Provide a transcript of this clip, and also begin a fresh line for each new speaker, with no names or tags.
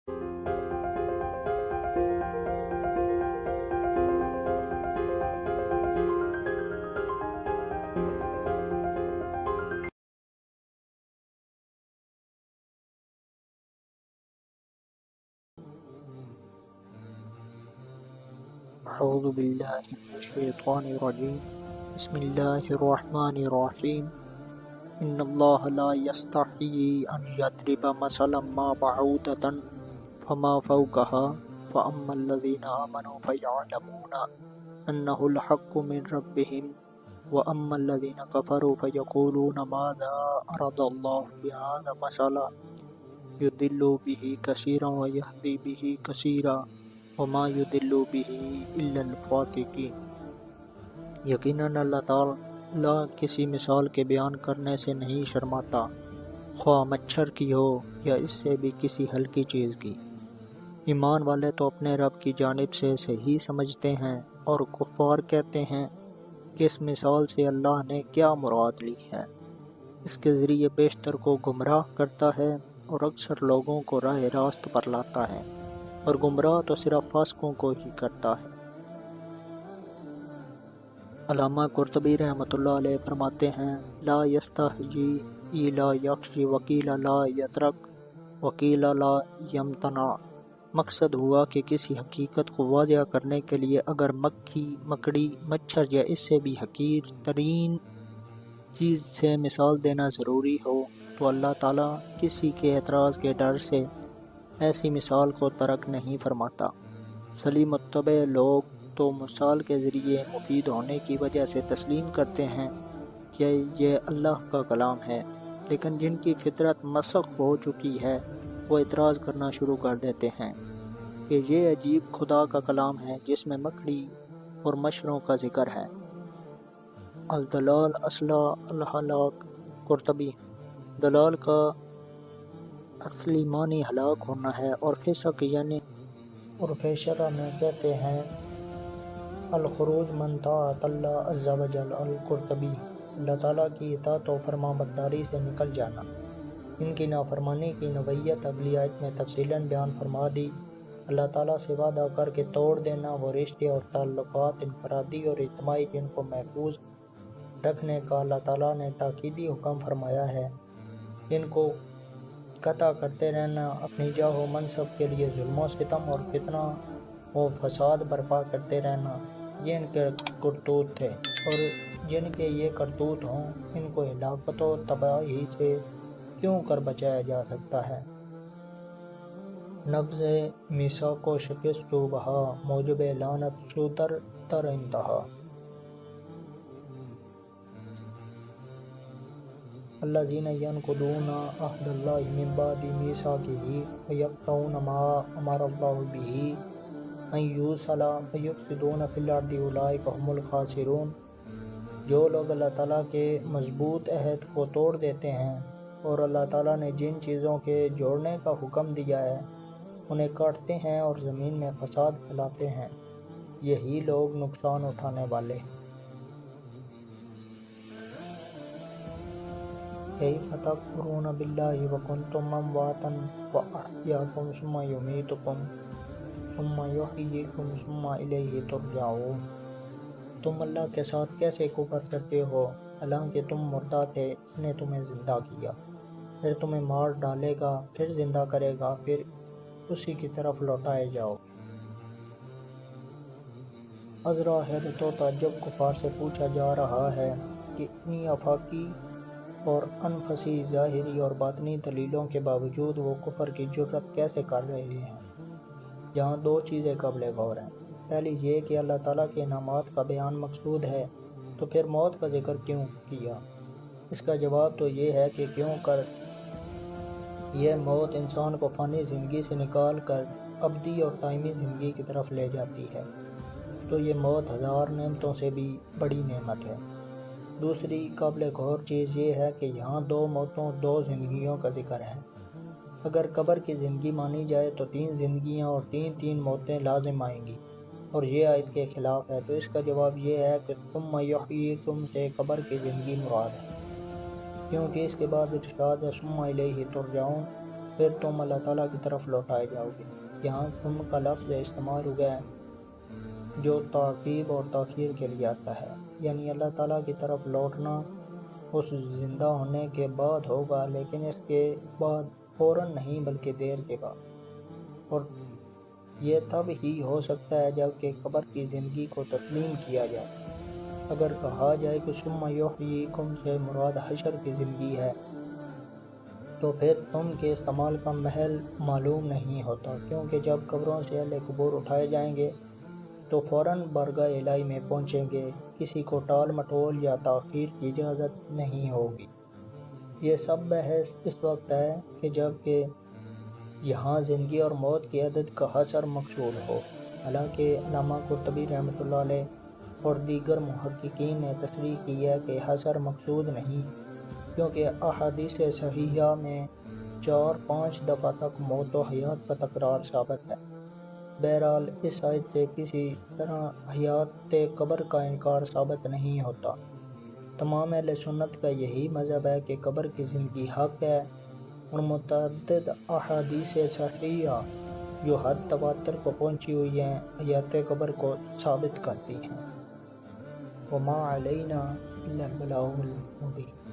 اعوذ باللہ من الشیطان الرجیم بسم اللہ الرحمن الرحیم ان اللہ لا یستحیی ان یضرب مثلا ما بعوضۃ فما فوقها فاما الذین آمنوا فیعلمون انہ الحق من ربهم واما الذین کفروا فیقولون ماذا اراد اللہ بہذا مثلا یضل بہ کثیرا ویہدی بہ کثیرا وما یضل بہ الا الفاسقین۔ یقیناً اللہ تعالیٰ کسی مثال کے بیان کرنے سے نہیں شرماتا، خواہ مچھر کی ہو یا اس سے بھی کسی ہلکی چیز کی۔ ایمان والے تو اپنے رب کی جانب سے صحیح سمجھتے ہیں، اور کفار کہتے ہیں کہ اس مثال سے اللہ نے کیا مراد لی ہے۔ اس کے ذریعے بیشتر کو گمراہ کرتا ہے اور اکثر لوگوں کو راہ راست پر لاتا ہے، اور گمراہ تو صرف فاسقوں کو ہی کرتا ہے۔ علامہ قرطبی رحمۃ اللہ علیہ فرماتے ہیں لا یستحیی لا یخشی وقیل لا یترک وقیل لا یمتنع۔ مقصد ہوا کہ کسی حقیقت کو واضح کرنے کے لیے اگر مکھی، مکڑی، مچھر یا اس سے بھی حقیر ترین چیز سے مثال دینا ضروری ہو تو اللہ تعالیٰ کسی کے اعتراض کے ڈر سے ایسی مثال کو ترک نہیں فرماتا۔ سلیم متبع لوگ تو مثال کے ذریعے مفید ہونے کی وجہ سے تسلیم کرتے ہیں کہ یہ اللہ کا کلام ہے، لیکن جن کی فطرت مسخ ہو چکی ہے وہ اعتراض کرنا شروع کر دیتے ہیں کہ یہ عجیب خدا کا کلام ہے جس میں مکڑی اور مچھروں کا ذکر ہے۔ الدلال اصلاح الہلاک۔ قرطبی دلال کا اصلی معنی ہلاک ہونا ہے، اور فسق یعنی عرف شرع میں کہتے ہیں الخروج من طاعت اللہ عز و جل۔ القرطبی اللہ تعالیٰ کی اطاعت و فرما برداری سے نکل جانا۔ ان کی نافرمانی کی نوعیت اگلی آیت میں تفصیلاً بیان فرما دی۔ اللہ تعالیٰ سے وعدہ کر کے توڑ دینا، وہ رشتے اور تعلقات انفرادی اور اجتماعی جن کو محفوظ رکھنے کا اللہ تعالیٰ نے تاکیدی حکم فرمایا ہے، ان کو قطع کرتے رہنا، اپنی جاہ و منصب کے لیے ظلم و ستم اور فتنہ و فساد برپا کرتے رہنا، یہ ان کے کرتوت تھے، اور جن کے یہ کرتوت ہوں ان کو ہلاکت و تباہی سے کیوں کر بچایا جا سکتا ہے۔ نقض میثاق و شکست و بہا موجب لعنت شودر تر انتہا۔ الذین ینقضون عہد اللہ من بعد میثاقہ ویقطعون ما امر اللہ بہ ان یوصل ویفسدون فی الارض اولئک ھم الخاسرون۔ جو لوگ اللہ تعالیٰ کے مضبوط عہد کو توڑ دیتے ہیں اور اللہ تعالیٰ نے جن چیزوں کے جوڑنے کا حکم دیا ہے انہیں کاٹتے ہیں اور زمین میں فساد پھیلاتے ہیں، یہی لوگ نقصان اٹھانے والے۔ کیف تکفرون باللہ وکنتم امواتا فاحیاکم ثم یمیتکم ثم یحییکم ثم الیہ ترجعون۔ تم اللہ کے ساتھ کیسے کفر کرتے ہو حالانکہ تم مردہ تھے، اس نے تمہیں زندہ کیا، پھر تمہیں مار ڈالے گا، پھر زندہ کرے گا، پھر اسی کی طرف لوٹائے جاؤ۔ عذرا حیرت و تعجب کفار سے پوچھا جا رہا ہے کہ اتنی آفاقی اور انفسی ظاہری اور باطنی دلیلوں کے باوجود وہ کفر کی جرات کیسے کر رہے ہیں۔ یہاں دو چیزیں قابل غور ہیں۔ پہلی یہ کہ اللہ تعالیٰ کے انعامات کا بیان مقصود ہے، تو پھر موت کا ذکر کیوں کیا؟ اس کا جواب تو یہ ہے کہ کیوں کر یہ موت انسان کو فانی زندگی سے نکال کر ابدی اور دائمی زندگی کی طرف لے جاتی ہے، تو یہ موت ہزار نعمتوں سے بھی بڑی نعمت ہے۔ دوسری قابل غور چیز یہ ہے کہ یہاں دو موتوں، دو زندگیوں کا ذکر ہے۔ اگر قبر کی زندگی مانی جائے تو تین زندگیاں اور تین موتیں لازم آئیں گی، اور یہ آیت کے خلاف ہے، تو اس کا جواب یہ ہے کہ ثم یحییکم سے قبر کی زندگی مراد ہے، کیونکہ اس کے بعد ارشاد ہے ثم الیہ ترجعون، پھر تم اللہ تعالیٰ کی طرف لوٹائے جاؤ گے۔ یہاں تم کا لفظ استعمال ہوا ہے جو تعقیب اور تاخیر کے لیے آتا ہے، یعنی اللہ تعالیٰ کی طرف لوٹنا اس زندہ ہونے کے بعد ہوگا، لیکن اس کے بعد فوراً نہیں بلکہ دیر کے بعد، اور یہ تب ہی ہو سکتا ہے جب کہ قبر کی زندگی کو تسلیم کیا جائے۔ اگر کہا جائے کہ ثم یحییکم سے مراد حشر کی زندگی ہے تو پھر تم کے استعمال کا محل معلوم نہیں ہوتا، کیونکہ جب قبروں سے اہل قبور اٹھائے جائیں گے تو فوراً بارگاہ الہی میں پہنچیں گے، کسی کو ٹال مٹول یا تاخیر کی اجازت نہیں ہوگی۔ یہ سب بحث اس وقت ہے کہ جب کہ یہاں زندگی اور موت کی عدد کا حصر مقصود ہو، حالانکہ علامہ قرطبی رحمۃ اللہ علیہ اور دیگر محققین نے تصریح کی ہے کہ حصر مقصود نہیں، کیونکہ احادیث صحیحہ میں 4-5 دفعہ تک موت و حیات کا تکرار ثابت ہے۔ بہرحال اس آیت سے کسی طرح حیات قبر کا انکار ثابت نہیں ہوتا۔ تمام اہل سنت کا یہی مذہب ہے کہ قبر کی زندگی حق ہے، اور متعدد احادیث صحیحہ جو حد تواتر کو پہنچی ہوئی ہیں حیات قبر کو ثابت کرتی ہیں۔ وما علینا الا البلاغ المبین۔